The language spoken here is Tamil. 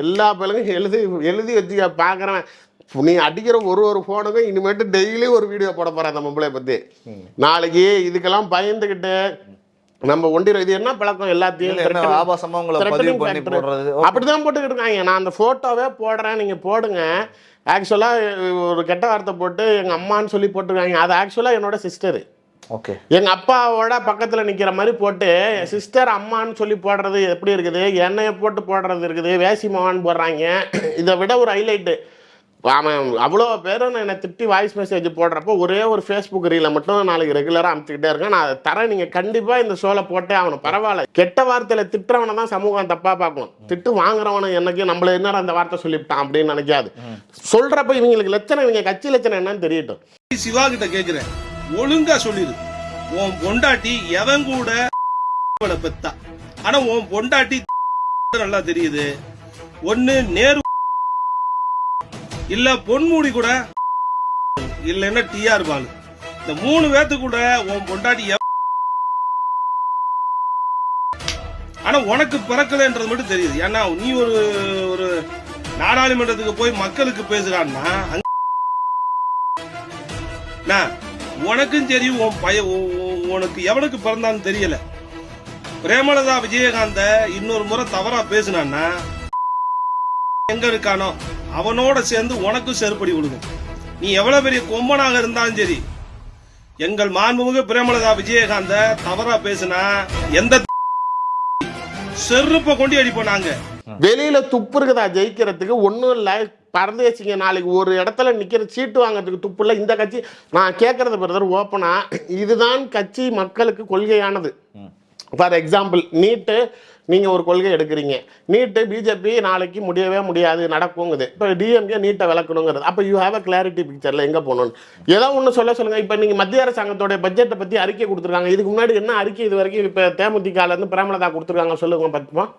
எல்லா பலரும் எழுதி எழுதி வச்சு பார்க்குறேன். நீ அடிக்கிற ஒரு ஃபோனுக்கும் இனிமேட்டு டெய்லி ஒரு வீடியோ போட போகிறேன் அந்த மொபைலை பற்றி. நாளைக்கு இதுக்கெல்லாம் பயந்துக்கிட்டு நம்ம ஒண்டிடும். இது என்ன பழக்கம் எல்லாத்தையும் அப்படிதான் போட்டுக்கிட்டு இருக்காங்க. நான் அந்த ஃபோட்டோவே போடுறேன், நீங்கள் போடுங்க. ஆக்சுவலாக ஒரு கெட்ட வார்த்தை போட்டு எங்கள் அம்மான்னு சொல்லி போட்டிருக்காங்க. அது ஆக்சுவலாக என்னோட சிஸ்டரு. ஓகே, எங்கள் அப்பாவோட பக்கத்தில் நிற்கிற மாதிரி போட்டு சிஸ்டர் அம்மான்னு சொல்லி போடுறது எப்படி இருக்குது, எண்ணெயை போட்டு போடுறது இருக்குது, வேசி மாவான்னு போடுறாங்க. இதை விட ஒரு ஹைலைட்டு, அவன் அவ்வளோ பேரும் என்னை திட்டி வாய்ஸ் மெசேஜ் போடுறப்போ ஒரே ஒரு ஃபேஸ்புக் ரீலை மட்டும் நாளைக்கு ரெகுலராக அனுப்பிச்சிக்கிட்டே இருக்கேன். நான் அதை தரேன், நீங்கள் கண்டிப்பாக இந்த ஷோவில் போட்டே அவனை. பரவாயில்ல, கெட்ட வார்த்தையில் திட்டுறவனை தான் சமூகம் தப்பாக பார்க்கணும். திட்டு வாங்குறவனை என்னைக்கு நம்மள என்னடா அந்த வார்த்தை சொல்லிவிட்டான் அப்படின்னு நினைக்காது. சொல்கிறப்ப இவங்களுக்கு லட்சணம், இவங்க கட்சி லட்சணம் என்னன்னு தெரியட்டும். சிவா கிட்ட கேட்குறேன், ஒழுங்கா சொல்லிடு. உன் பொண்டாட்டி எவன் கூட பெத்தா, ஆனா உன் பொண்டாட்டி நல்லா தெரியுது. ஒன்னு நேரு இல்ல பொன்மூடி கூட இல்லன்னா டிஆர் பாலு, இந்த 3 பேத்து கூட உன் பொண்டாட்டி. ஆனா உனக்கு பிறக்கலன்றது மட்டும் தெரியுது. ஏன்னா நீ ஒரு நாடாளுமன்றத்துக்கு போய் மக்களுக்கு பேசுறான்னா உனக்கும் தெரியும் உன் பையன் உனக்கு எவனுக்கு பிறந்தான்னு தெரியல. பிரேமலதா விஜயகாந்த இன்னொரு முறை தவறா பேசினான்னா எங்க இருக்கானோ அவனோட சேர்ந்து உனக்கும் செருப்படி விடுங்க. நீ எவ்வளவு பெரிய கொம்பனாக இருந்தாலும் சரி, எங்கள் மாண்புமிகு பிரேமலதா விஜயகாந்த தவறா பேசினா எந்த செருப்பை கொண்டு அடிப்போம் நாங்க. வெளியில துப்பு இருக்குதா ஜெயிக்கிறதுக்கு? ஒன்றும் இல்லை, பறந்து வச்சுங்க. நாளைக்கு ஒரு இடத்துல நிற்கிற சீட்டு வாங்கிறதுக்கு துப்பு இல்லை. இந்த கட்சி நான் கேட்கறது பிரதர் ஓப்பனா, இதுதான் கட்சி மக்களுக்கு கொள்கையானது. ஃபார் எக்ஸாம்பிள், நீட்டு நீங்கள் ஒரு கொள்கை எடுக்கிறீங்க, நீட்டு பிஜேபி நாளைக்கு முடியவே முடியாது நடக்குங்குது. இப்போ டிஎம்கே நீட்டை விளக்கணுங்கிறது. அப்போ யூ ஹேவ் அ கிளாரிட்டி பிக்சரில் எங்கே போகணும்னு ஏதோ ஒன்று சொல்லுங்கள். இப்போ நீங்கள் மத்திய அரசாங்கத்தோடைய பட்ஜெட்டை பற்றி அறிக்கை கொடுத்துருக்காங்க. இதுக்கு முன்னாடி என்ன அறிக்கை இது வரைக்கும் இப்போ தேமுதிகலேருந்து பிரேமலதா கொடுத்துருக்காங்க சொல்லுங்க பார்த்துப்போம்.